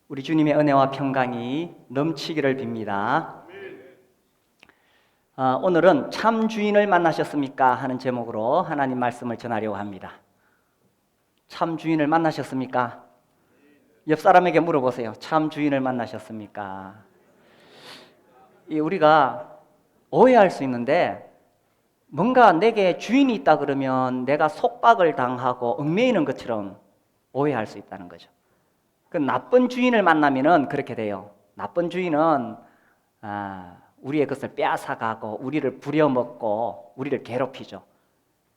우리 주님의 은혜와 평강이 넘치기를 빕니다. 오늘은 참 주인을 만나셨습니까? 하는 제목으로 하나님 말씀을 전하려고 합니다. 참 주인을 만나셨습니까? 옆 사람에게 물어보세요. 참 주인을 만나셨습니까? 우리가 오해할 수 있는데, 뭔가 내게 주인이 있다 그러면 내가 속박을 당하고 얽매이는 것처럼 오해할 수 있다는 거죠. 그 나쁜 주인을 만나면은 그렇게 돼요. 나쁜 주인은 우리의 것을 빼앗아가고 우리를 부려먹고 우리를 괴롭히죠.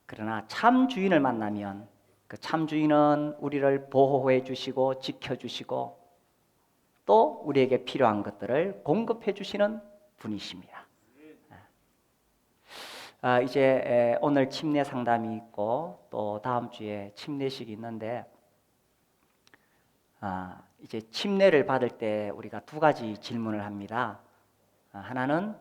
그러나 참 주인을 만나면 그 참 주인은 우리를 보호해 주시고 지켜주시고 또 우리에게 필요한 것들을 공급해 주시는 분이십니다. 이제 오늘 침례 상담이 있고 또 다음 주에 침례식이 있는데, 이제 침례를 받을 때 우리가 두 가지 질문을 합니다. 하나는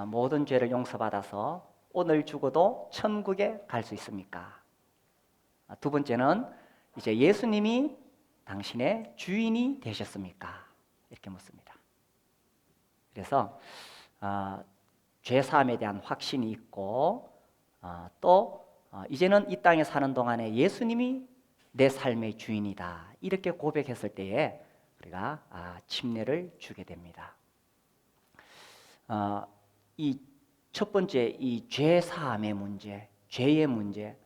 모든 죄를 용서받아서 오늘 죽어도 천국에 갈 수 있습니까? 두 번째는 이제 예수님이 당신의 주인이 되셨습니까? 이렇게 묻습니다. 그래서 죄 사함에 대한 확신이 있고 또 이제는 이 땅에 사는 동안에 예수님이 내 삶의 주인이다, 이렇게 고백했을 때에 우리가 침례를 주게 됩니다. 이 첫 번째, 이 죄 사함의 문제, 죄의 문제.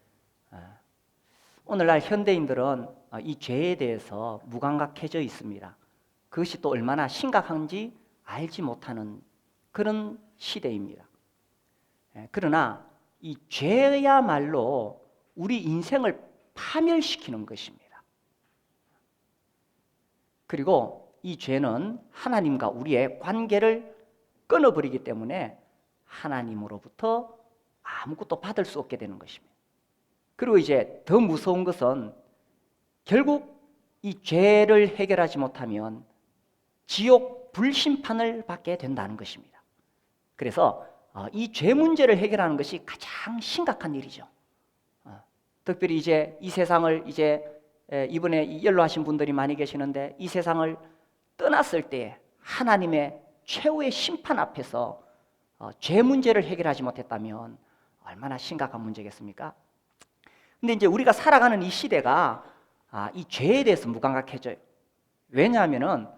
오늘날 현대인들은 이 죄에 대해서 무감각해져 있습니다. 그것이 또 얼마나 심각한지 알지 못하는 그런 시대입니다. 그러나 이 죄야말로 우리 인생을 파멸시키는 것입니다. 그리고 이 죄는 하나님과 우리의 관계를 끊어버리기 때문에 하나님으로부터 아무것도 받을 수 없게 되는 것입니다. 그리고 이제 더 무서운 것은 결국 이 죄를 해결하지 못하면 지옥 불심판을 받게 된다는 것입니다. 그래서 이 죄 문제를 해결하는 것이 가장 심각한 일이죠. 특별히 이제 이 세상을 이번에 연로하신 분들이 많이 계시는데, 이 세상을 떠났을 때 하나님의 최후의 심판 앞에서 죄 문제를 해결하지 못했다면 얼마나 심각한 문제겠습니까? 근데 이제 우리가 살아가는 이 시대가 이 죄에 대해서 무감각해져요. 왜냐하면은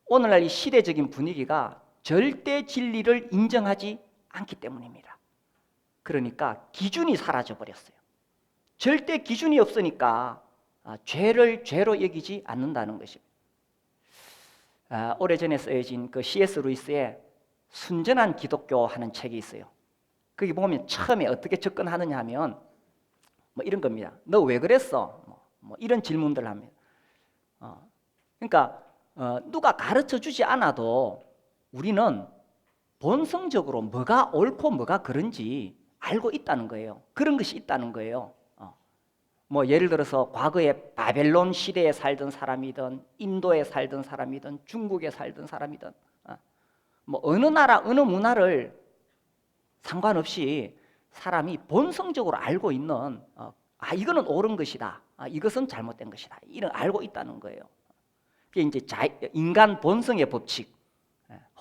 오늘날 이 시대적인 분위기가 절대 진리를 인정하지 않기 때문입니다. 그러니까 기준이 사라져 버렸어요. 절대 기준이 없으니까 죄를 죄로 여기지 않는다는 것입니다. 오래전에 쓰여진 그 C.S. 루이스의 순전한 기독교 하는 책이 있어요. 거기 보면 처음에 어떻게 접근하느냐 하면 뭐 이런 겁니다. 너 왜 그랬어? 뭐 이런 질문들을 합니다. 그러니까 누가 가르쳐 주지 않아도 우리는 본성적으로 뭐가 옳고 뭐가 그른지 알고 있다는 거예요. 그런 것이 있다는 거예요. 뭐 예를 들어서 과거에 바벨론 시대에 살던 사람이든 인도에 살던 사람이든 중국에 살던 사람이든 뭐 어느 나라 어느 문화를 상관없이 사람이 본성적으로 알고 있는 이거는 옳은 것이다, 이것은 잘못된 것이다, 이런 알고 있다는 거예요. 그게 이제 인간 본성의 법칙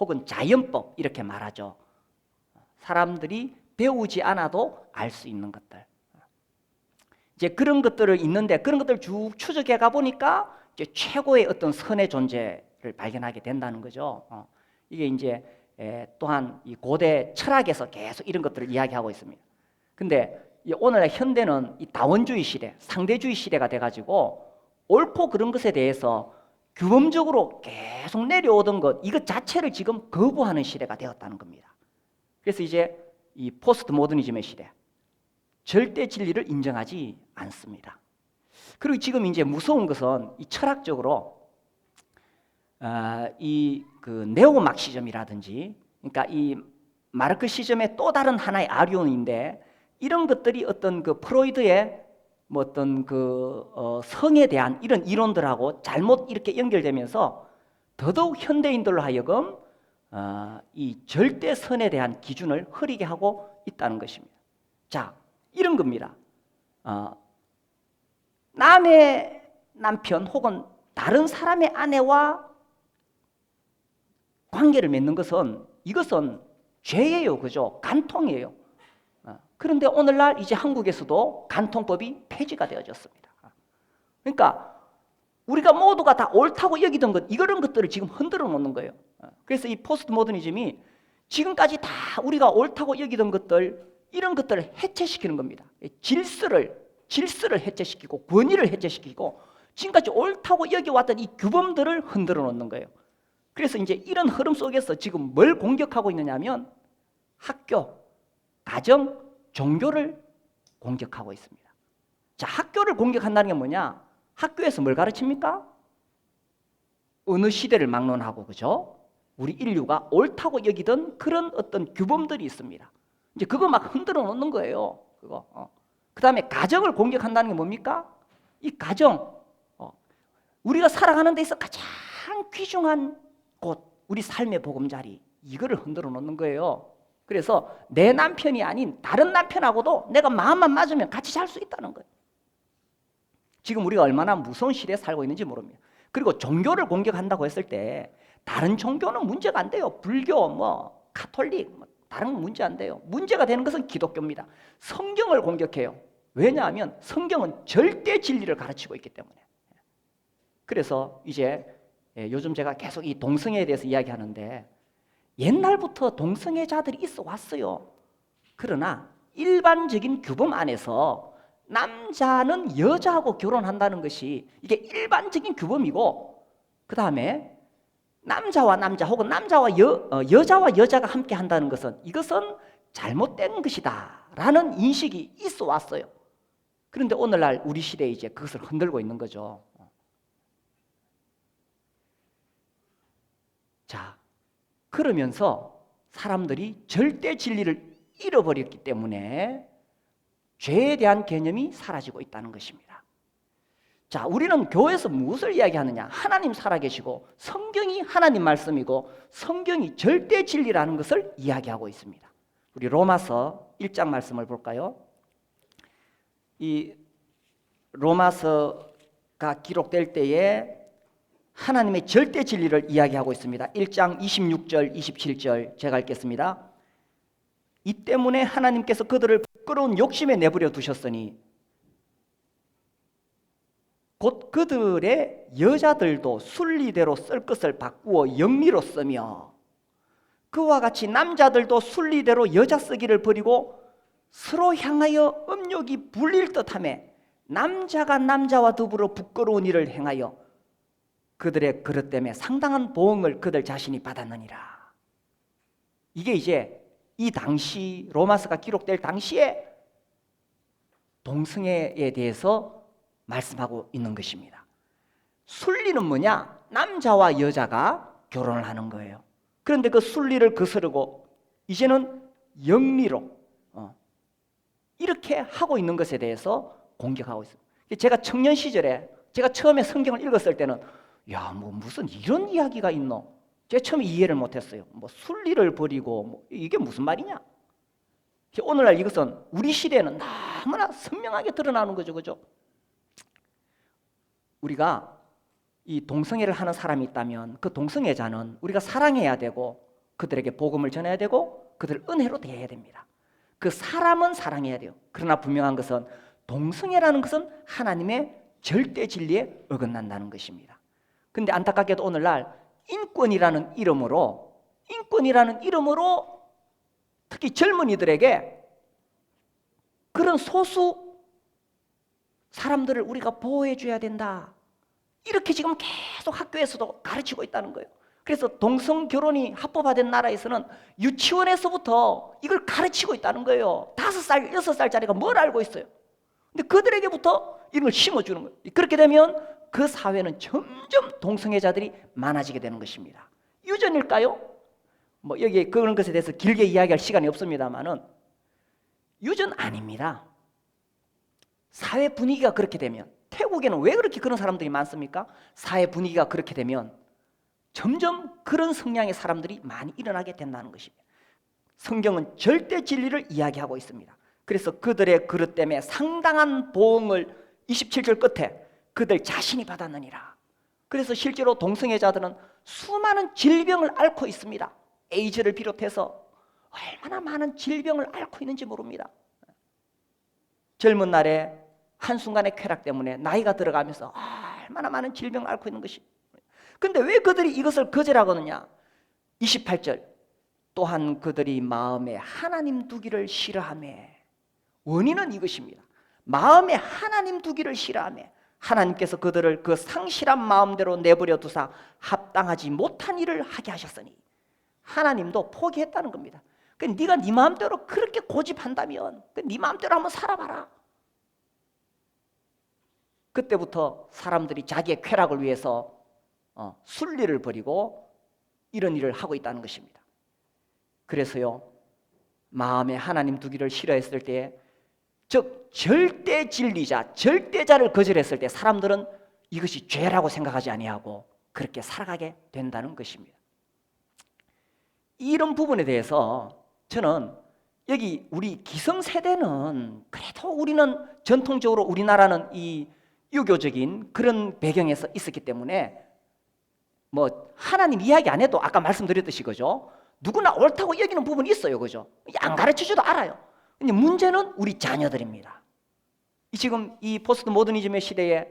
혹은 자연법 이렇게 말하죠. 사람들이 배우지 않아도 알 수 있는 것들. 이제 그런 것들을 있는데 그런 것들을 쭉 추적해 가 보니까 이제 최고의 어떤 선의 존재를 발견하게 된다는 거죠. 이게 이제 또한 이 고대 철학에서 계속 이런 것들을 이야기하고 있습니다. 근데 오늘날 현대는 이 다원주의 시대, 상대주의 시대가 돼가지고 옳고 그런 것에 대해서 규범적으로 계속 내려오던 것, 이것 자체를 지금 거부하는 시대가 되었다는 겁니다. 그래서 이제 이 포스트 모더니즘의 시대, 절대 진리를 인정하지 않습니다. 그리고 지금 이제 무서운 것은 이 철학적으로 이 그 네오막시즘이라든지, 그러니까 이 마르크시즘의 또 다른 하나의 아류인데, 이런 것들이 어떤 그 프로이드의 뭐 어떤 그 성에 대한 이런 이론들하고 잘못 이렇게 연결되면서 더더욱 현대인들로 하여금 이 절대선에 대한 기준을 흐리게 하고 있다는 것입니다. 자, 이런 겁니다. 남의 남편 혹은 다른 사람의 아내와 관계를 맺는 것은 이것은 죄예요, 그죠? 간통이에요. 그런데 오늘날 이제 한국에서도 간통법이 폐지가 되어졌습니다. 그러니까 우리가 모두가 다 옳다고 여기던 것, 이런 것들을 지금 흔들어 놓는 거예요. 그래서 이 포스트 모더니즘이 지금까지 다 우리가 옳다고 여기던 것들, 이런 것들을 해체시키는 겁니다. 질서를 해체시키고 권위를 해체시키고 지금까지 옳다고 여겨왔던 이 규범들을 흔들어 놓는 거예요. 그래서 이제 이런 흐름 속에서 지금 뭘 공격하고 있느냐면 학교, 가정, 종교를 공격하고 있습니다. 자, 학교를 공격한다는 게 뭐냐? 학교에서 뭘 가르칩니까? 어느 시대를 막론하고, 그죠? 우리 인류가 옳다고 여기던 그런 어떤 규범들이 있습니다. 이제 그거 막 흔들어 놓는 거예요. 그거. 그 다음에 가정을 공격한다는 게 뭡니까? 이 가정, 우리가 살아가는 데서 가장 귀중한 곳, 우리 삶의 보금자리, 이거를 흔들어 놓는 거예요. 그래서 내 남편이 아닌 다른 남편하고도 내가 마음만 맞으면 같이 잘 수 있다는 거예요. 지금 우리가 얼마나 무서운 시대에 살고 있는지 모릅니다. 그리고 종교를 공격한다고 했을 때 다른 종교는 문제가 안 돼요. 불교, 가톨릭, 다른 건 문제 안 돼요. 문제가 되는 것은 기독교입니다. 성경을 공격해요. 왜냐하면 성경은 절대 진리를 가르치고 있기 때문에. 그래서 이제 요즘 제가 계속 이 동성애에 대해서 이야기하는데 옛날부터 동성애자들이 있어 왔어요. 그러나 일반적인 규범 안에서 남자는 여자하고 결혼한다는 것이 이게 일반적인 규범이고, 그 다음에 남자와 남자 혹은 남자와 여자와 여자가 함께 한다는 것은 이것은 잘못된 것이다 라는 인식이 있어 왔어요. 그런데 오늘날 우리 시대에 이제 그것을 흔들고 있는 거죠. 자, 그러면서 사람들이 절대 진리를 잃어버렸기 때문에 죄에 대한 개념이 사라지고 있다는 것입니다. 자, 우리는 교회에서 무엇을 이야기하느냐? 하나님 살아계시고 성경이 하나님 말씀이고 성경이 절대 진리라는 것을 이야기하고 있습니다. 우리 로마서 1장 말씀을 볼까요? 이 로마서가 기록될 때에 하나님의 절대 진리를 이야기하고 있습니다. 1장 26절, 27절 제가 읽겠습니다. 이 때문에 하나님께서 그들을 부끄러운 욕심에 내버려 두셨으니 곧 그들의 여자들도 순리대로 쓸 것을 바꾸어 영리로 쓰며 그와 같이 남자들도 순리대로 여자 쓰기를 버리고 서로 향하여 음욕이 불릴 듯하며 남자가 남자와 더불어 부끄러운 일을 행하여 그들의 그릇 때문에 상당한 보응을 그들 자신이 받았느니라. 이게 이제 이 당시 로마서가 기록될 당시에 동성애에 대해서 말씀하고 있는 것입니다. 순리는 뭐냐? 남자와 여자가 결혼을 하는 거예요. 그런데 그 순리를 거스르고 이제는 영리로 이렇게 하고 있는 것에 대해서 공격하고 있습니다. 제가 청년 시절에 제가 처음에 성경을 읽었을 때는 무슨 이런 이야기가 있노? 제가 처음에 이해를 못했어요. 순리를 버리고 이게 무슨 말이냐? 오늘날 이것은 우리 시대에는 너무나 선명하게 드러나는 거죠, 그죠? 우리가 이 동성애를 하는 사람이 있다면 그 동성애자는 우리가 사랑해야 되고 그들에게 복음을 전해야 되고 그들을 은혜로 대해야 됩니다. 그 사람은 사랑해야 돼요. 그러나 분명한 것은 동성애라는 것은 하나님의 절대 진리에 어긋난다는 것입니다. 근데 안타깝게도 오늘날 인권이라는 이름으로 특히 젊은이들에게 그런 소수 사람들을 우리가 보호해 줘야 된다. 이렇게 지금 계속 학교에서도 가르치고 있다는 거예요. 그래서 동성 결혼이 합법화된 나라에서는 유치원에서부터 이걸 가르치고 있다는 거예요. 5살, 6살짜리가 뭘 알고 있어요. 근데 그들에게부터 이런 걸 심어주는 거예요. 그렇게 되면 그 사회는 점점 동성애자들이 많아지게 되는 것입니다. 유전일까요? 여기 그런 것에 대해서 길게 이야기할 시간이 없습니다만은 유전 아닙니다. 사회 분위기가 그렇게 되면, 태국에는 왜 그렇게 그런 사람들이 많습니까? 사회 분위기가 그렇게 되면 점점 그런 성향의 사람들이 많이 일어나게 된다는 것입니다. 성경은 절대 진리를 이야기하고 있습니다. 그래서 그들의 그릇 때문에 상당한 보응을 27절 끝에 그들 자신이 받았느니라. 그래서 실제로 동성애자들은 수많은 질병을 앓고 있습니다. 에이즈를 비롯해서 얼마나 많은 질병을 앓고 있는지 모릅니다. 젊은 날에 한순간의 쾌락 때문에 나이가 들어가면서 얼마나 많은 질병을 앓고 있는 것이. 그런데 왜 그들이 이것을 거절하거느냐? 28절, 또한 그들이 마음에 하나님 두기를 싫어하며. 원인은 이것입니다. 마음에 하나님 두기를 싫어하며 하나님께서 그들을 그 상실한 마음대로 내버려 두사 합당하지 못한 일을 하게 하셨으니. 하나님도 포기했다는 겁니다. 네가 네 마음대로 그렇게 고집한다면 네 마음대로 한번 살아봐라. 그때부터 사람들이 자기의 쾌락을 위해서 순리를 버리고 이런 일을 하고 있다는 것입니다. 그래서요, 마음에 하나님 두기를 싫어했을 때, 즉 절대 진리자, 절대자를 거절했을 때 사람들은 이것이 죄라고 생각하지 아니하고 그렇게 살아가게 된다는 것입니다. 이런 부분에 대해서 저는 여기 우리 기성세대는 그래도 우리는 전통적으로 우리나라는 이 유교적인 그런 배경에서 있었기 때문에 뭐 하나님 이야기 안 해도 아까 말씀드렸듯이 그죠? 누구나 옳다고 여기는 부분이 있어요, 그죠? 안 가르쳐줘도 알아요. 근데 문제는 우리 자녀들입니다. 지금 이 포스트 모더니즘의 시대에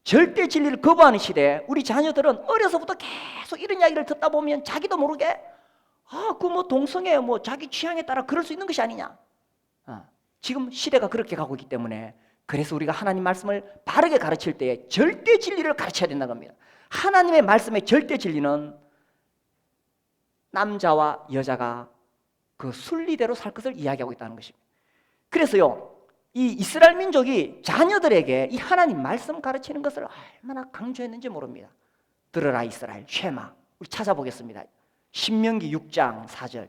절대 진리를 거부하는 시대에 우리 자녀들은 어려서부터 계속 이런 이야기를 듣다 보면 자기도 모르게 그 뭐 동성애 뭐 자기 취향에 따라 그럴 수 있는 것이 아니냐. 지금 시대가 그렇게 가고 있기 때문에 그래서 우리가 하나님 말씀을 바르게 가르칠 때 절대 진리를 가르쳐야 된다는 겁니다. 하나님의 말씀의 절대 진리는 남자와 여자가 그 순리대로 살 것을 이야기하고 있다는 것입니다. 그래서요, 이 이스라엘 민족이 자녀들에게 이 하나님 말씀 가르치는 것을 얼마나 강조했는지 모릅니다. 들으라 이스라엘, 쉐마. 우리 찾아보겠습니다. 신명기 6장 4절.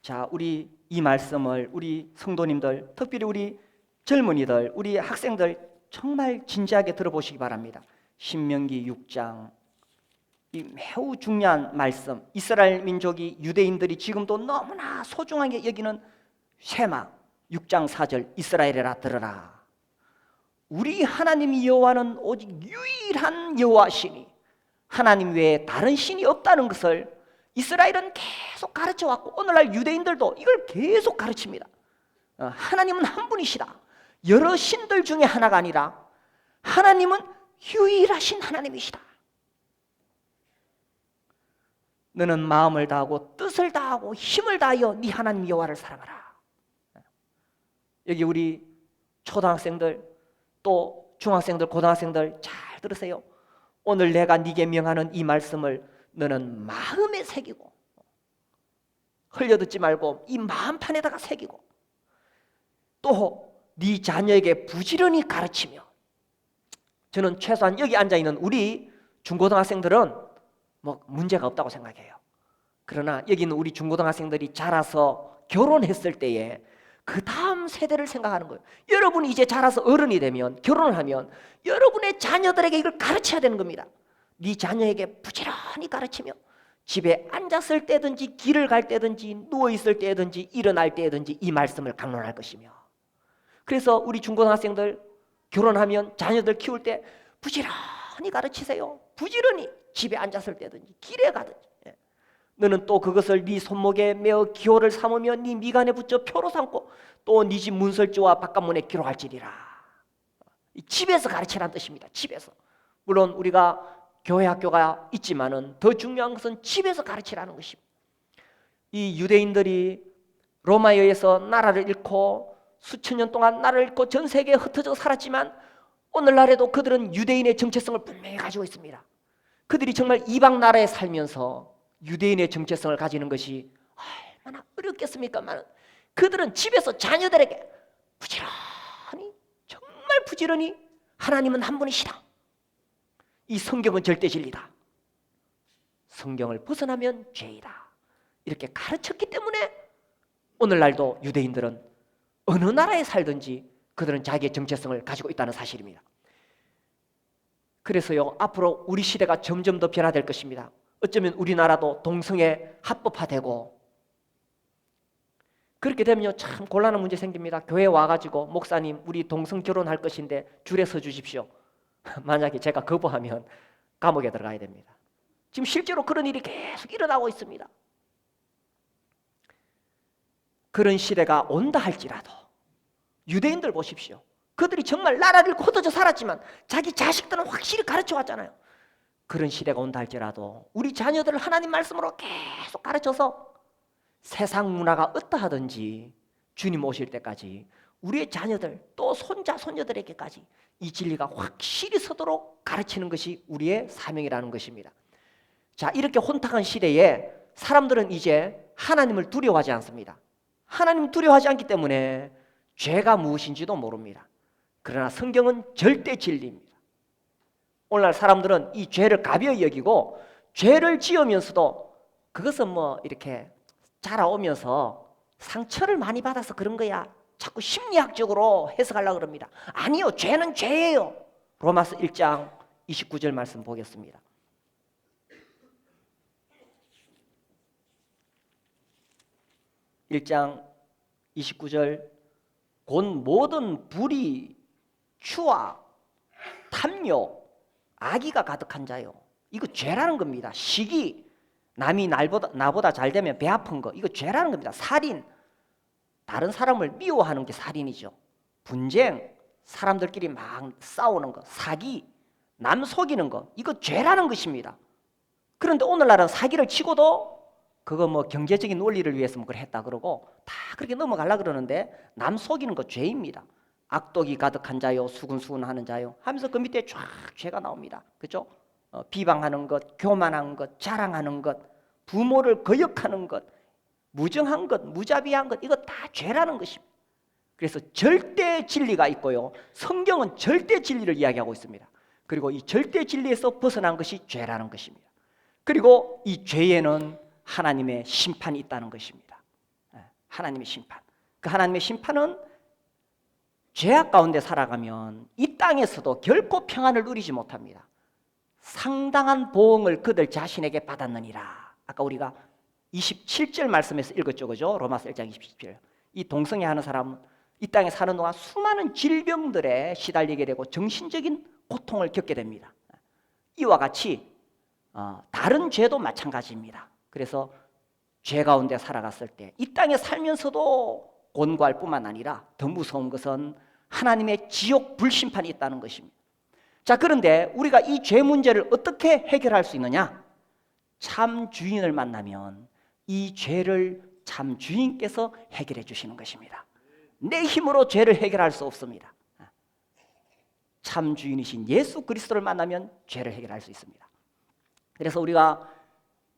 자, 우리 이 말씀을 우리 성도님들, 특별히 우리 젊은이들, 우리 학생들 정말 진지하게 들어보시기 바랍니다. 신명기 6장, 이 매우 중요한 말씀, 이스라엘 민족이 유대인들이 지금도 너무나 소중하게 여기는 쉐마 6장 4절, 이스라엘에라 들으라. 우리 하나님 여호와는 오직 유일한 여호와시니 하나님 외에 다른 신이 없다는 것을 이스라엘은 계속 가르쳐왔고 오늘날 유대인들도 이걸 계속 가르칩니다. 하나님은 한 분이시다. 여러 신들 중에 하나가 아니라 하나님은 유일하신 하나님이시다. 너는 마음을 다하고 뜻을 다하고 힘을 다하여 네 하나님 여호와를 사랑하라. 여기 우리 초등학생들 또 중학생들 고등학생들 잘 들으세요. 오늘 내가 네게 명하는 이 말씀을 너는 마음에 새기고 흘려듣지 말고 이 마음판에다가 새기고 또 네 자녀에게 부지런히 가르치며. 저는 최소한 여기 앉아있는 우리 중고등학생들은 뭐 문제가 없다고 생각해요. 그러나 여기 있는 우리 중고등학생들이 자라서 결혼했을 때에 그 다음 세대를 생각하는 거예요. 여러분이 이제 자라서 어른이 되면 결혼을 하면 여러분의 자녀들에게 이걸 가르쳐야 되는 겁니다. 네 자녀에게 부지런히 가르치며 집에 앉았을 때든지 길을 갈 때든지 누워있을 때든지 일어날 때든지 이 말씀을 강론할 것이며. 그래서 우리 중고등학생들 결혼하면 자녀들 키울 때 부지런히 가르치세요. 부지런히 집에 앉았을 때든지 길에 가든지. 너는 또 그것을 네 손목에 메어 기호를 삼으며 네 미간에 붙여 표로 삼고 또 네 집 문설주와 바깥문에 기록할지니라. 집에서 가르치라는 뜻입니다. 집에서. 물론 우리가 교회 학교가 있지만은 더 중요한 것은 집에서 가르치라는 것입니다. 이 유대인들이 로마에 의해서 나라를 잃고 수천 년 동안 나라를 잃고 전 세계에 흩어져 살았지만 오늘날에도 그들은 유대인의 정체성을 분명히 가지고 있습니다. 그들이 정말 이방 나라에 살면서 유대인의 정체성을 가지는 것이 얼마나 어렵겠습니까만 그들은 집에서 자녀들에게 부지런히 정말 부지런히 하나님은 한 분이시다. 이 성경은 절대 진리다. 성경을 벗어나면 죄이다. 이렇게 가르쳤기 때문에 오늘날도 유대인들은 어느 나라에 살든지 그들은 자기의 정체성을 가지고 있다는 사실입니다. 그래서요, 앞으로 우리 시대가 점점 더 변화될 것입니다. 어쩌면 우리나라도 동성애 합법화되고 그렇게 되면요 참 곤란한 문제 생깁니다. 교회 와가지고 목사님 우리 동성 결혼할 것인데 줄에 서 주십시오. 만약에 제가 거부하면 감옥에 들어가야 됩니다. 지금 실제로 그런 일이 계속 일어나고 있습니다. 그런 시대가 온다 할지라도 유대인들 보십시오. 그들이 정말 나라를 흩어져 살았지만 자기 자식들은 확실히 가르쳐 왔잖아요. 그런 시대가 온다 할지라도 우리 자녀들을 하나님 말씀으로 계속 가르쳐서 세상 문화가 어떠하든지 주님 오실 때까지 우리의 자녀들 또 손자 손녀들에게까지 이 진리가 확실히 서도록 가르치는 것이 우리의 사명이라는 것입니다. 자, 이렇게 혼탁한 시대에 사람들은 이제 하나님을 두려워하지 않습니다. 하나님을 두려워하지 않기 때문에 죄가 무엇인지도 모릅니다. 그러나 성경은 절대 진리입니다. 오늘날 사람들은 이 죄를 가벼이 여기고 죄를 지으면서도 그것은 뭐 이렇게 자라오면서 상처를 많이 받아서 그런 거야. 자꾸 심리학적으로 해석하려고 그럽니다. 아니요, 죄는 죄예요. 로마서 1장 29절 말씀 보겠습니다. (1장 29절) 곧 모든 불의, 추악, 탐욕, 악의가 가득한 자요. 이거 죄라는 겁니다. 시기, 남이 나보다 잘 되면 배 아픈 거, 이거 죄라는 겁니다. 살인, 다른 사람을 미워하는 게 살인이죠. 분쟁, 사람들끼리 막 싸우는 거, 사기, 남 속이는 거, 이거 죄라는 것입니다. 그런데 오늘날은 사기를 치고도 그거 뭐 경제적인 논리를 위해서 뭐 그걸 했다 그러고 다 그렇게 넘어가려고 그러는데 남 속이는 거 죄입니다. 악독이 가득한 자요, 수군수군하는 자요 하면서 그 밑에 쫙 죄가 나옵니다. 그렇죠? 비방하는 것, 교만한 것, 자랑하는 것, 부모를 거역하는 것, 무정한 것, 무자비한 것, 이거 다 죄라는 것입니다. 그래서 절대 진리가 있고요, 성경은 절대 진리를 이야기하고 있습니다. 그리고 이 절대 진리에서 벗어난 것이 죄라는 것입니다. 그리고 이 죄에는 하나님의 심판이 있다는 것입니다. 하나님의 심판. 그 하나님의 심판은 죄악 가운데 살아가면 이 땅에서도 결코 평안을 누리지 못합니다. 상당한 보응을 그들 자신에게 받았느니라. 아까 우리가 27절 말씀에서 읽었죠, 그죠? 로마서 1장 27절. 이 동성애 하는 사람은 이 땅에 사는 동안 수많은 질병들에 시달리게 되고 정신적인 고통을 겪게 됩니다. 이와 같이 다른 죄도 마찬가지입니다. 그래서 죄 가운데 살아갔을 때 이 땅에 살면서도 곤고할 뿐만 아니라 더 무서운 것은 하나님의 지옥 불심판이 있다는 것입니다. 자, 그런데 우리가 이 죄 문제를 어떻게 해결할 수 있느냐? 참 주인을 만나면 이 죄를 참 주인께서 해결해 주시는 것입니다. 내 힘으로 죄를 해결할 수 없습니다. 참 주인이신 예수 그리스도를 만나면 죄를 해결할 수 있습니다. 그래서 우리가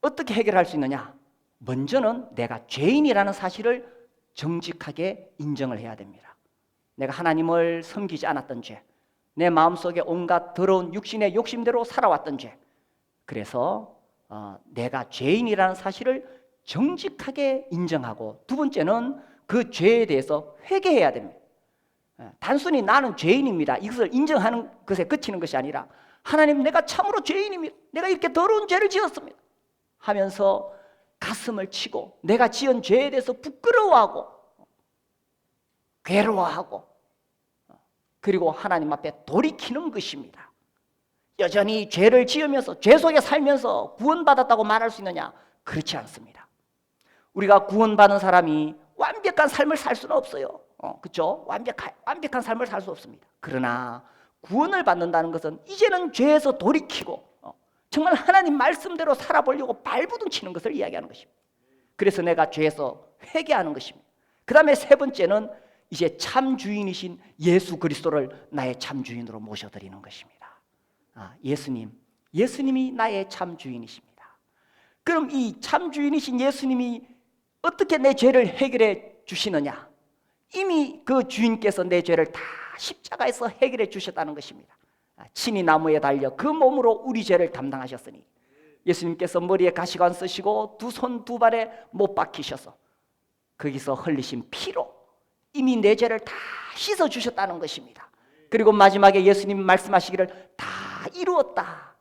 어떻게 해결할 수 있느냐? 먼저는 내가 죄인이라는 사실을 정직하게 인정을 해야 됩니다. 내가 하나님을 섬기지 않았던 죄, 내 마음속에 온갖 더러운 육신의 욕심대로 살아왔던 죄, 그래서 내가 죄인이라는 사실을 정직하게 인정하고, 두 번째는 그 죄에 대해서 회개해야 됩니다. 단순히 나는 죄인입니다, 이것을 인정하는 것에 그치는 것이 아니라 하나님, 내가 참으로 죄인입니다, 내가 이렇게 더러운 죄를 지었습니다 하면서 가슴을 치고 내가 지은 죄에 대해서 부끄러워하고 괴로워하고 그리고 하나님 앞에 돌이키는 것입니다. 여전히 죄를 지으면서 죄 속에 살면서 구원받았다고 말할 수 있느냐? 그렇지 않습니다. 우리가 구원받은 사람이 완벽한 삶을 살 수는 없어요. 그렇죠? 완벽한 삶을 살 수 없습니다. 그러나 구원을 받는다는 것은 이제는 죄에서 돌이키고 정말 하나님 말씀대로 살아보려고 발부둥 치는 것을 이야기하는 것입니다. 그래서 내가 죄에서 회개하는 것입니다. 그 다음에 세 번째는 이제 참 주인이신 예수 그리스도를 나의 참 주인으로 모셔드리는 것입니다. 예수님이 나의 참 주인이십니다. 그럼 이 참 주인이신 예수님이 어떻게 내 죄를 해결해 주시느냐? 이미 그 주인께서 내 죄를 다 십자가에서 해결해 주셨다는 것입니다. 친히 나무에 달려 그 몸으로 우리 죄를 담당하셨으니, 예수님께서 머리에 가시관 쓰시고 두 손 두 발에 못 박히셔서 거기서 흘리신 피로 이미 내 죄를 다 씻어 주셨다는 것입니다. 그리고 마지막에 예수님 말씀하시기를 다 이루었다.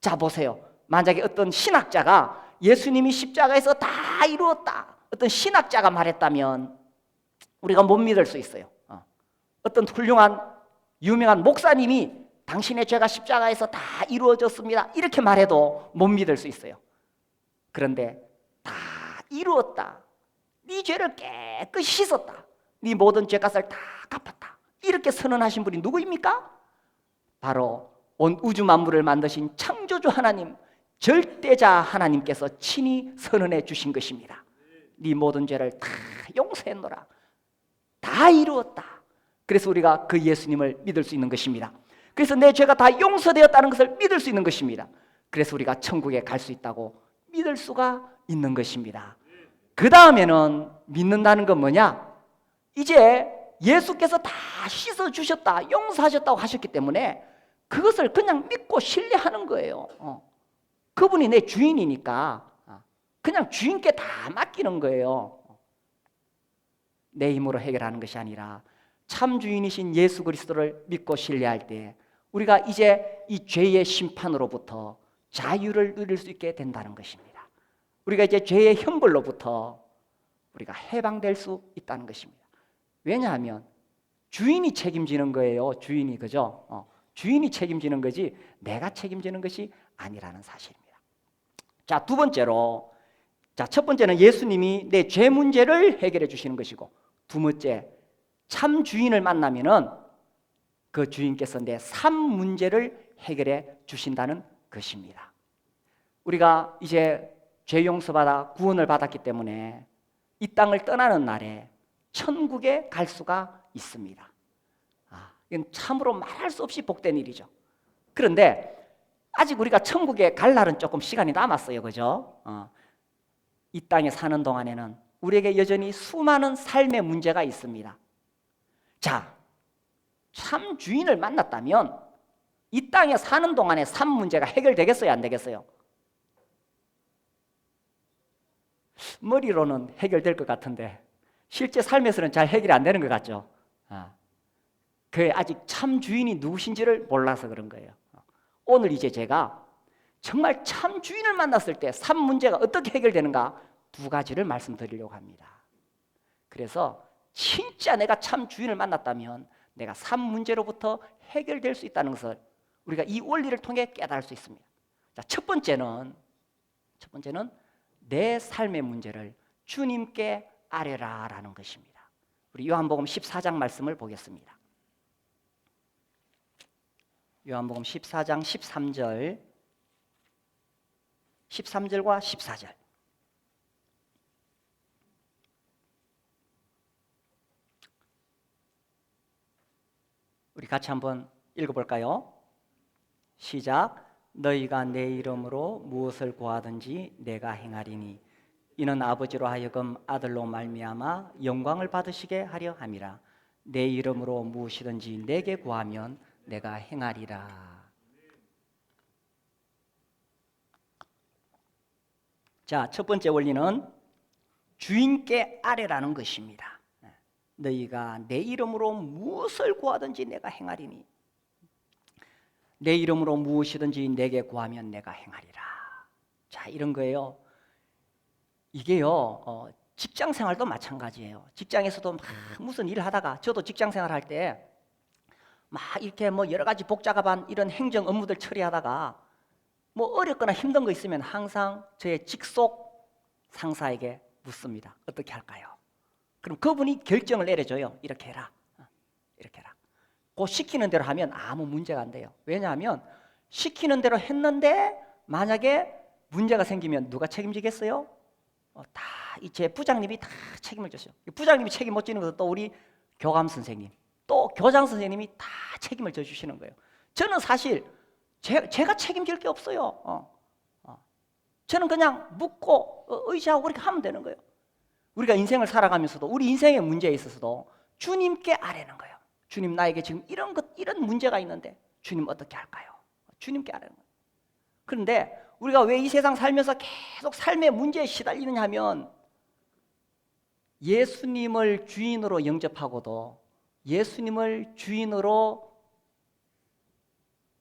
자, 보세요. 만약에 어떤 신학자가 예수님이 십자가에서 다 이루었다, 어떤 신학자가 말했다면 우리가 못 믿을 수 있어요. 어떤 훌륭한 유명한 목사님이 당신의 죄가 십자가에서 다 이루어졌습니다. 이렇게 말해도 못 믿을 수 있어요. 그런데 다 이루었다. 네 죄를 깨끗이 씻었다. 네 모든 죄값을 다 갚았다. 이렇게 선언하신 분이 누구입니까? 바로 온 우주 만물을 만드신 창조주 하나님, 절대자 하나님께서 친히 선언해 주신 것입니다. 네 모든 죄를 다 용서했노라. 다 이루었다. 그래서 우리가 그 예수님을 믿을 수 있는 것입니다. 그래서 내 죄가 다 용서되었다는 것을 믿을 수 있는 것입니다. 그래서 우리가 천국에 갈 수 있다고 믿을 수가 있는 것입니다. 그 다음에는 믿는다는 건 뭐냐? 이제 예수께서 다 씻어주셨다, 용서하셨다고 하셨기 때문에 그것을 그냥 믿고 신뢰하는 거예요. 그분이 내 주인이니까 그냥 주인께 다 맡기는 거예요. 내 힘으로 해결하는 것이 아니라 참 주인이신 예수 그리스도를 믿고 신뢰할 때 우리가 이제 이 죄의 심판으로부터 자유를 누릴 수 있게 된다는 것입니다. 우리가 이제 죄의 형벌로부터 우리가 해방될 수 있다는 것입니다. 왜냐하면 주인이 책임지는 거예요. 주인이, 그죠? 주인이 책임지는 거지 내가 책임지는 것이 아니라는 사실입니다. 자, 두 번째로, 첫 번째는 예수님이 내 죄 문제를 해결해 주시는 것이고, 두 번째, 참 주인을 만나면은 그 주인께서 내 삶 문제를 해결해 주신다는 것입니다. 우리가 이제 죄 용서받아 구원을 받았기 때문에 이 땅을 떠나는 날에 천국에 갈 수가 있습니다. 이건 참으로 말할 수 없이 복된 일이죠. 그런데 아직 우리가 천국에 갈 날은 조금 시간이 남았어요. 그죠? 이 땅에 사는 동안에는 우리에게 여전히 수많은 삶의 문제가 있습니다. 자, 참 주인을 만났다면 이 땅에 사는 동안에 삶 문제가 해결되겠어요? 안 되겠어요? 머리로는 해결될 것 같은데 실제 삶에서는 잘 해결이 안 되는 것 같죠? 그 아직 참 주인이 누구신지를 몰라서 그런 거예요. 오늘 이제 제가 정말 참 주인을 만났을 때 삶 문제가 어떻게 해결되는가 두 가지를 말씀드리려고 합니다. 그래서 진짜 내가 참 주인을 만났다면 내가 삶 문제로부터 해결될 수 있다는 것을 우리가 이 원리를 통해 깨달을 수 있습니다. 자, 첫 번째는 내 삶의 문제를 주님께 아뢰라라는 것입니다. 우리 요한복음 14장 말씀을 보겠습니다. 요한복음 14장 13절과 14절. 우리 같이 한번 읽어볼까요? 시작. 너희가 내 이름으로 무엇을 구하든지 내가 행하리니 이는 아버지로 하여금 아들로 말미암아 영광을 받으시게 하려 함이라. 내 이름으로 무엇이든지 내게 구하면 내가 행하리라. 자, 첫 번째 원리는 주인께 아뢰라는 것입니다. 너희가 내 이름으로 무엇을 구하든지 내가 행하리니 내 이름으로 무엇이든지 내게 구하면 내가 행하리라. 자, 이런 거예요. 이게요, 직장 생활도 마찬가지예요. 직장에서도 막 무슨 일을 하다가 저도 직장 생활할 때 막 이렇게 뭐 여러 가지 복잡한 이런 행정 업무들 처리하다가 뭐 어렵거나 힘든 거 있으면 항상 저의 직속 상사에게 묻습니다. 어떻게 할까요? 그럼 그분이 결정을 내려줘요. 이렇게 해라. 이렇게 해라. 그 시키는 대로 하면 아무 문제가 안 돼요. 왜냐하면 시키는 대로 했는데 만약에 문제가 생기면 누가 책임지겠어요? 다 제 부장님이 다 책임을 졌어요. 부장님이 책임 못 지는 것도 또 우리 교감 선생님, 또 교장 선생님이 다 책임을 져주시는 거예요. 저는 사실 제가 책임질 게 없어요. 저는 그냥 묻고 의지하고 그렇게 하면 되는 거예요. 우리가 인생을 살아가면서도 우리 인생의 문제에 있어서도 주님께 아뢰는 거예요. 주님, 나에게 지금 이런 문제가 있는데 주님 어떻게 할까요? 주님께 아뢰는 거예요. 그런데 우리가 왜 이 세상 살면서 계속 삶의 문제에 시달리느냐 하면 예수님을 주인으로 영접하고도 예수님을 주인으로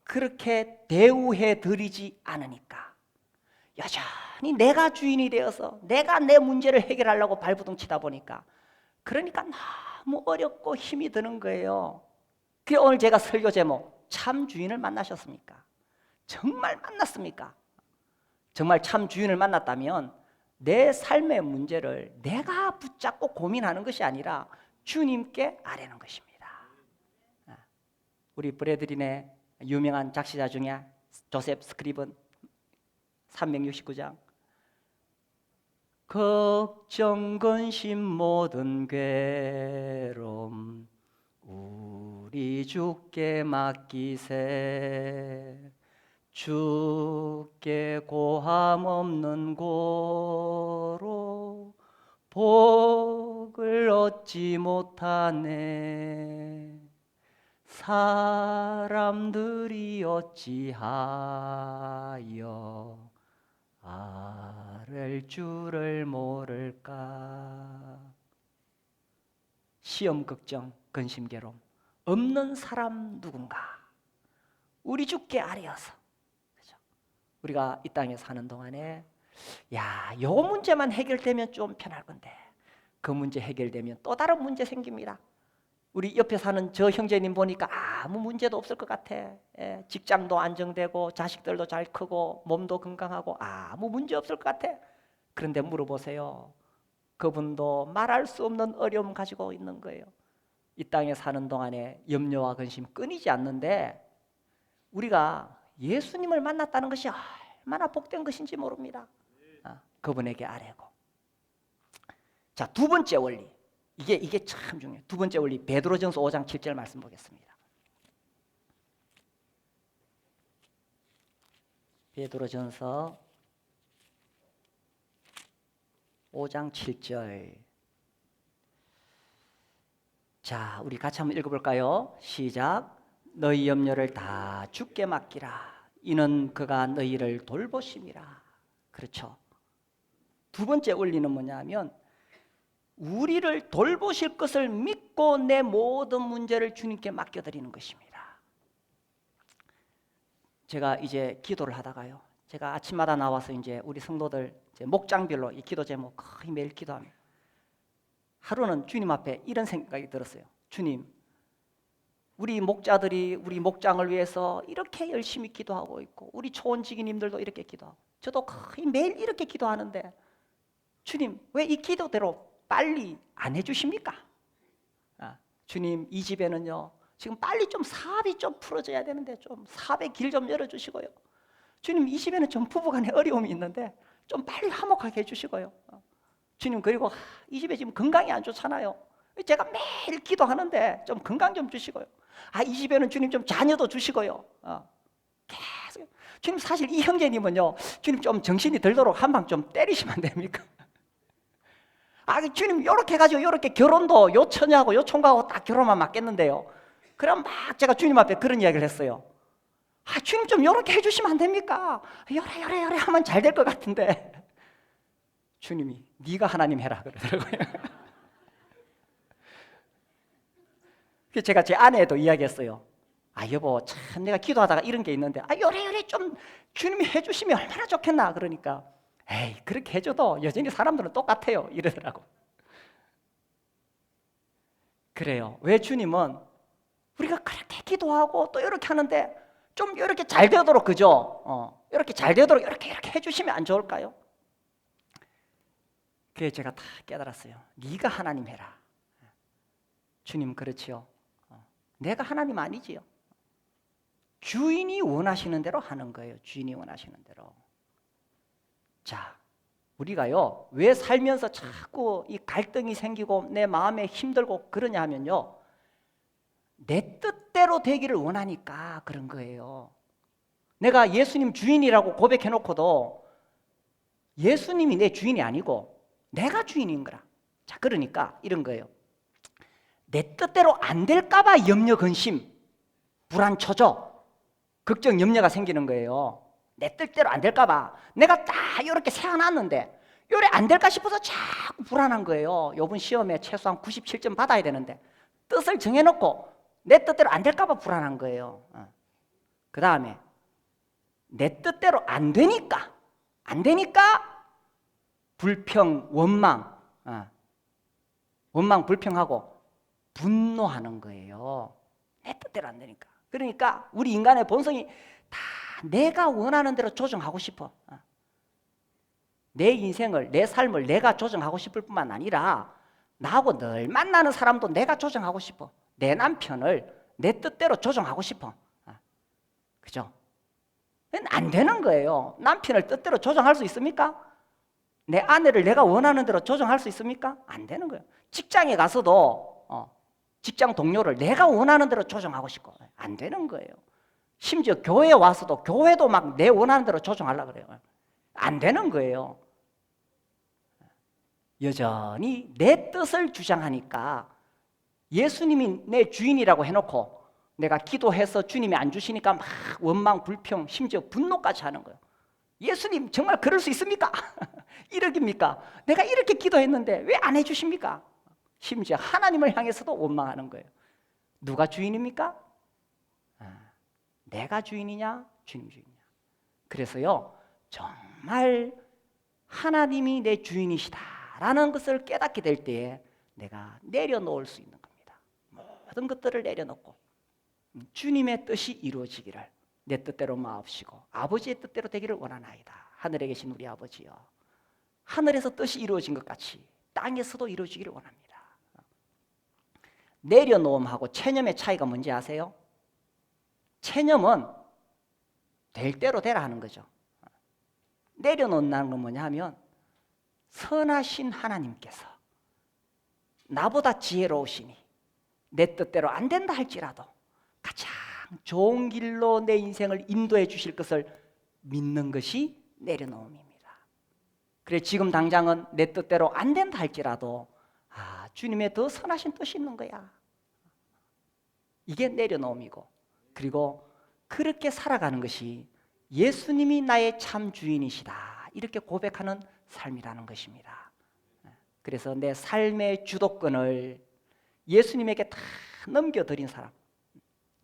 그렇게 대우해 드리지 않으니까 여전히 내가 주인이 되어서 내가 내 문제를 해결하려고 발버둥 치다 보니까 그러니까 너무 어렵고 힘이 드는 거예요. 그게 오늘 제가 설교 제목 참 주인을 만나셨습니까? 정말 만났습니까? 정말 참 주인을 만났다면 내 삶의 문제를 내가 붙잡고 고민하는 것이 아니라 주님께 아뢰는 것입니다. 우리 브래들린의 유명한 작시자 중에 조셉 스크립은 369장 걱정 근심 모든 괴로움 우리 주께 맡기세 주께 고함 없는 고로 복을 얻지 못하네 사람들이 어찌하여 아랠 줄을 모를까 시험 걱정 근심 괴로움 없는 사람 누군가 우리 주께 아뢰어서 그렇죠? 우리가 이 땅에 사는 동안에 요 문제만 해결되면 좀 편할 건데 그 문제 해결되면 또 다른 문제 생깁니다. 우리 옆에 사는 저 형제님 보니까 아무 문제도 없을 것 같아. 직장도 안정되고 자식들도 잘 크고 몸도 건강하고 아무 문제 없을 것 같아. 그런데 물어보세요. 그분도 말할 수 없는 어려움 가지고 있는 거예요. 이 땅에 사는 동안에 염려와 근심 끊이지 않는데 우리가 예수님을 만났다는 것이 얼마나 복된 것인지 모릅니다. 그분에게 아뢰고. 자, 두 번째 원리. 이게 참 중요해요. 두 번째 원리 베드로전서 5장 7절 말씀 보겠습니다. 베드로전서 5장 7절. 자, 우리 같이 한번 읽어볼까요? 시작. 너희 염려를 다 주께 맡기라. 이는 그가 너희를 돌보심이라. 그렇죠. 두 번째 원리는 뭐냐면 우리를 돌보실 것을 믿고 내 모든 문제를 주님께 맡겨드리는 것입니다. 제가 이제 기도를 하다가요. 제가 아침마다 나와서 이제 우리 성도들 이제 목장별로 이 기도 제목 거의 매일 기도합니다. 하루는 주님 앞에 이런 생각이 들었어요. 주님, 우리 목자들이 우리 목장을 위해서 이렇게 열심히 기도하고 있고 우리 초원지기님들도 이렇게 기도하고 저도 거의 매일 이렇게 기도하는데 주님, 왜 이 기도대로 빨리 안 해주십니까? 주님, 이 집에는요 지금 빨리 좀 사업이 좀 풀어져야 되는데 좀 사업의 길 좀 열어주시고요. 주님, 이 집에는 좀 부부간에 어려움이 있는데 좀 빨리 화목하게 해주시고요. 주님, 그리고 이 집에 지금 건강이 안 좋잖아요. 제가 매일 기도하는데 좀 건강 좀 주시고요. 이 집에는 주님 좀 자녀도 주시고요. 계속 주님, 사실 이 형제님은요 주님 좀 정신이 들도록 한 방 좀 때리시면 안 됩니까? 주님, 요렇게 해가지고 요렇게 결혼도 요 처녀하고 요 총각하고 딱 결혼만 맞겠는데요. 그럼 막 제가 주님 앞에 그런 이야기를 했어요. 주님 좀 요렇게 해주시면 안 됩니까? 요래 하면 잘 될 것 같은데 주님이 네가 하나님 해라 그러더라고요. 그래서 제가 제 아내에도 이야기했어요. 여보, 참 내가 기도하다가 이런 게 있는데 요래 좀 주님이 해주시면 얼마나 좋겠나. 그러니까 에이, 그렇게 해줘도 여전히 사람들은 똑같아요 이러더라고. 그래요. 왜 주님은 우리가 그렇게 기도하고 또 이렇게 하는데 좀 이렇게 잘 되도록, 그죠? 이렇게 잘 되도록 이렇게 해주시면 안 좋을까요? 그래 제가 다 깨달았어요. 네가 하나님 해라. 주님, 그렇지요. 내가 하나님 아니지요. 주인이 원하시는 대로 하는 거예요. 주인이 원하시는 대로. 자, 우리가요 왜 살면서 자꾸 이 갈등이 생기고 내 마음에 힘들고 그러냐 하면요 내 뜻대로 되기를 원하니까 그런 거예요. 내가 예수님 주인이라고 고백해놓고도 예수님이 내 주인이 아니고 내가 주인인 거라. 자, 그러니까 이런 거예요. 내 뜻대로 안 될까 봐 염려, 근심, 불안, 초조, 걱정, 염려가 생기는 거예요. 내 뜻대로 안 될까 봐 내가 딱 이렇게 세워놨는데 요래 안 될까 싶어서 자꾸 불안한 거예요. 이번 시험에 최소한 97점 받아야 되는데 뜻을 정해놓고 내 뜻대로 안 될까 봐 불안한 거예요. 그 다음에 내 뜻대로 안 되니까 불평, 원망, 불평하고 분노하는 거예요. 내 뜻대로 안 되니까. 그러니까 우리 인간의 본성이 다 내가 원하는 대로 조정하고 싶어. 내 인생을, 내 삶을 내가 조정하고 싶을 뿐만 아니라 나하고 늘 만나는 사람도 내가 조정하고 싶어. 내 남편을 내 뜻대로 조정하고 싶어. 그죠? 안 되는 거예요. 남편을 뜻대로 조정할 수 있습니까? 내 아내를 내가 원하는 대로 조정할 수 있습니까? 안 되는 거예요. 직장에 가서도 직장 동료를 내가 원하는 대로 조정하고 싶고 안 되는 거예요. 심지어 교회에 와서도 교회도 막 내 원하는 대로 조정하려고 그래요. 안 되는 거예요. 여전히 내 뜻을 주장하니까 예수님이 내 주인이라고 해놓고 내가 기도해서 주님이 안 주시니까 막 원망, 불평, 심지어 분노까지 하는 거예요. 예수님 정말 그럴 수 있습니까? 이러깁니까? 내가 이렇게 기도했는데 왜 안 해주십니까? 심지어 하나님을 향해서도 원망하는 거예요. 누가 주인입니까? 내가 주인이냐? 주님 주인이냐? 그래서요, 정말 하나님이 내 주인이시다라는 것을 깨닫게 될 때에 내가 내려놓을 수 있는 겁니다. 모든 것들을 내려놓고 주님의 뜻이 이루어지기를 내 뜻대로 마옵시고 아버지의 뜻대로 되기를 원하나이다. 하늘에 계신 우리 아버지여, 하늘에서 뜻이 이루어진 것 같이 땅에서도 이루어지기를 원합니다. 내려놓음하고 체념의 차이가 뭔지 아세요? 체념은 될 대로 되라 하는 거죠. 내려놓는다는 건 뭐냐 하면 선하신 하나님께서 나보다 지혜로우시니 내 뜻대로 안 된다 할지라도 가장 좋은 길로 내 인생을 인도해 주실 것을 믿는 것이 내려놓음입니다. 그래 지금 당장은 내 뜻대로 안 된다 할지라도 주님의 더 선하신 뜻이 있는 거야. 이게 내려놓음이고, 그리고 그렇게 살아가는 것이 예수님이 나의 참 주인이시다 이렇게 고백하는 삶이라는 것입니다. 그래서 내 삶의 주도권을 예수님에게 다 넘겨드린 사람,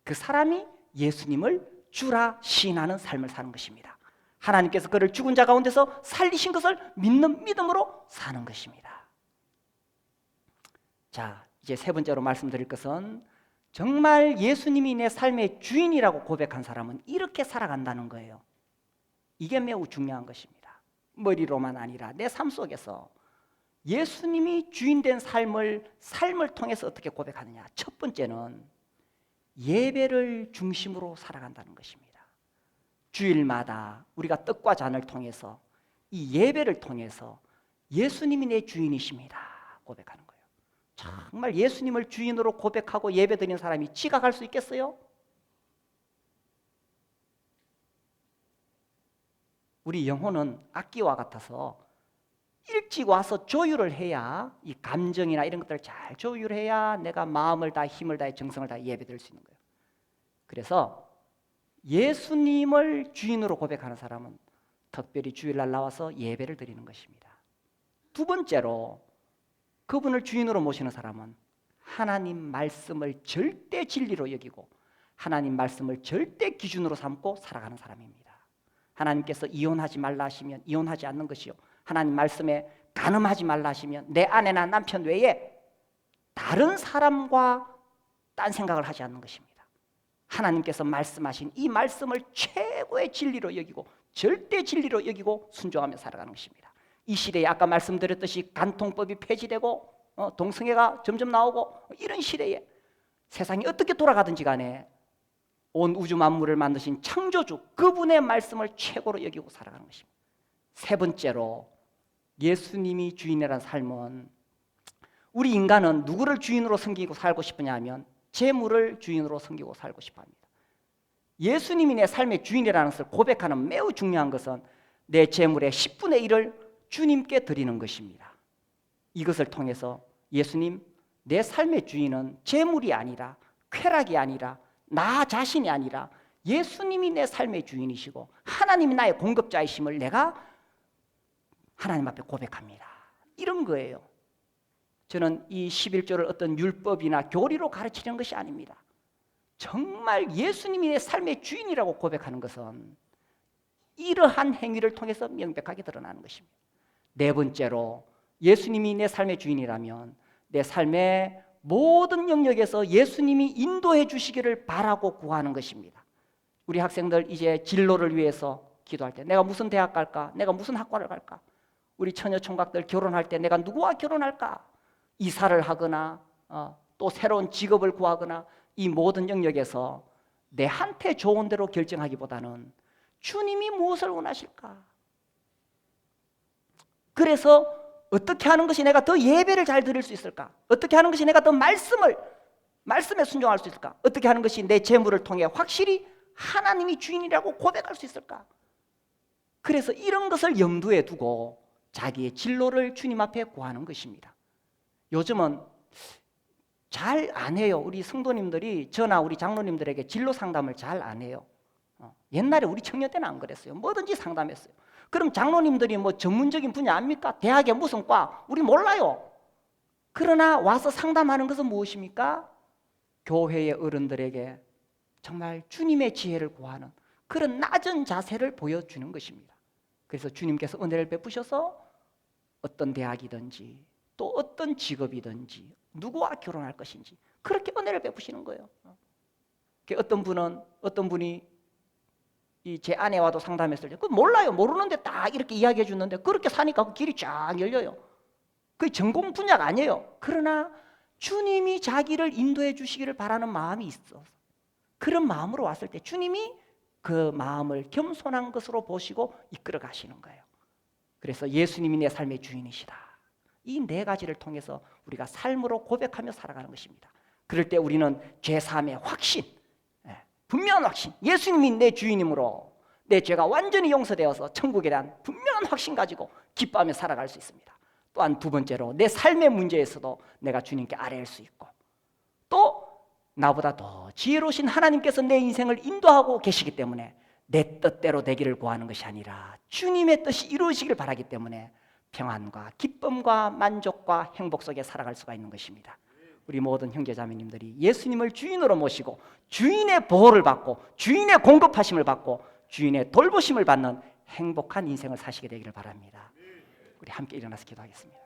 그 사람이 예수님을 주라 시인하는 삶을 사는 것입니다. 하나님께서 그를 죽은 자 가운데서 살리신 것을 믿는 믿음으로 사는 것입니다. 자, 이제 세 번째로 말씀드릴 것은 정말 예수님이 내 삶의 주인이라고 고백한 사람은 이렇게 살아간다는 거예요. 이게 매우 중요한 것입니다. 머리로만 아니라 내 삶 속에서 예수님이 주인된 삶을 통해서 어떻게 고백하느냐. 첫 번째는 예배를 중심으로 살아간다는 것입니다. 주일마다 우리가 떡과 잔을 통해서 이 예배를 통해서 예수님이 내 주인이십니다 고백하는 거예요. 정말 예수님을 주인으로 고백하고 예배드리는 사람이 지각할 수 있겠어요? 우리 영혼은 악기와 같아서 일찍 와서 조율을 해야 이 감정이나 이런 것들을 잘 조율해야 내가 마음을 다 힘을 다해 정성을 다해 예배드릴 수 있는 거예요. 그래서 예수님을 주인으로 고백하는 사람은 특별히 주일날 나와서 예배를 드리는 것입니다. 두 번째로 그분을 주인으로 모시는 사람은 하나님 말씀을 절대 진리로 여기고 하나님 말씀을 절대 기준으로 삼고 살아가는 사람입니다. 하나님께서 이혼하지 말라 하시면 이혼하지 않는 것이요, 하나님 말씀에 간음하지 말라 하시면 내 아내나 남편 외에 다른 사람과 딴 생각을 하지 않는 것입니다. 하나님께서 말씀하신 이 말씀을 최고의 진리로 여기고 절대 진리로 여기고 순종하며 살아가는 것입니다. 이 시대에 아까 말씀드렸듯이 간통법이 폐지되고 동성애가 점점 나오고 이런 시대에 세상이 어떻게 돌아가든지 간에 온 우주 만물을 만드신 창조주 그분의 말씀을 최고로 여기고 살아가는 것입니다. 세 번째로 예수님이 주인이라는 삶은, 우리 인간은 누구를 주인으로 섬기고 살고 싶으냐 하면 재물을 주인으로 섬기고 살고 싶어 합니다. 예수님이 내 삶의 주인이라는 것을 고백하는 매우 중요한 것은 내 재물의 10분의 1을 주님께 드리는 것입니다. 이것을 통해서 예수님, 내 삶의 주인은 재물이 아니라 쾌락이 아니라 나 자신이 아니라 예수님이 내 삶의 주인이시고 하나님이 나의 공급자이심을 내가 하나님 앞에 고백합니다. 이런 거예요. 저는 이 11조를 어떤 율법이나 교리로 가르치는 것이 아닙니다. 정말 예수님이 내 삶의 주인이라고 고백하는 것은 이러한 행위를 통해서 명백하게 드러나는 것입니다. 네 번째로 예수님이 내 삶의 주인이라면 내 삶의 모든 영역에서 예수님이 인도해 주시기를 바라고 구하는 것입니다. 우리 학생들 이제 진로를 위해서 기도할 때 내가 무슨 대학 갈까? 내가 무슨 학과를 갈까? 우리 처녀 총각들 결혼할 때 내가 누구와 결혼할까? 이사를 하거나 또 새로운 직업을 구하거나 이 모든 영역에서 내한테 좋은 대로 결정하기보다는 주님이 무엇을 원하실까? 그래서 어떻게 하는 것이 내가 더 예배를 잘 드릴 수 있을까? 어떻게 하는 것이 내가 더 말씀에 순종할 수 있을까? 어떻게 하는 것이 내 재물을 통해 확실히 하나님이 주인이라고 고백할 수 있을까? 그래서 이런 것을 염두에 두고 자기의 진로를 주님 앞에 구하는 것입니다. 요즘은 잘 안 해요. 우리 성도님들이 저나 우리 장로님들에게 진로 상담을 잘 안 해요. 옛날에 우리 청년 때는 안 그랬어요. 뭐든지 상담했어요. 그럼 장로님들이 뭐 전문적인 분야 압니까? 대학에 무슨 과? 우리 몰라요. 그러나 와서 상담하는 것은 무엇입니까? 교회의 어른들에게 정말 주님의 지혜를 구하는 그런 낮은 자세를 보여주는 것입니다. 그래서 주님께서 은혜를 베푸셔서 어떤 대학이든지 또 어떤 직업이든지 누구와 결혼할 것인지 그렇게 은혜를 베푸시는 거예요. 어떤 분이 제 아내와도 상담했을 때, 그 몰라요. 모르는데 딱 이렇게 이야기해 주는데 그렇게 사니까 그 길이 쫙 열려요. 그게 전공 분야가 아니에요. 그러나 주님이 자기를 인도해 주시기를 바라는 마음이 있어. 그런 마음으로 왔을 때 주님이 그 마음을 겸손한 것으로 보시고 이끌어 가시는 거예요. 그래서 예수님이 내 삶의 주인이시다. 이 네 가지를 통해서 우리가 삶으로 고백하며 살아가는 것입니다. 그럴 때 우리는 죄사함의 확신, 분명한 확신, 예수님이 내 주인이므로 내 죄가 완전히 용서되어서 천국에 대한 분명한 확신 가지고 기뻐하며 살아갈 수 있습니다. 또한 두 번째로 내 삶의 문제에서도 내가 주님께 아뢰할 수 있고 또 나보다 더 지혜로우신 하나님께서 내 인생을 인도하고 계시기 때문에 내 뜻대로 되기를 구하는 것이 아니라 주님의 뜻이 이루어지기를 바라기 때문에 평안과 기쁨과 만족과 행복 속에 살아갈 수가 있는 것입니다. 우리 모든 형제자매님들이 예수님을 주인으로 모시고 주인의 보호를 받고 주인의 공급하심을 받고 주인의 돌보심을 받는 행복한 인생을 사시게 되기를 바랍니다. 우리 함께 일어나서 기도하겠습니다.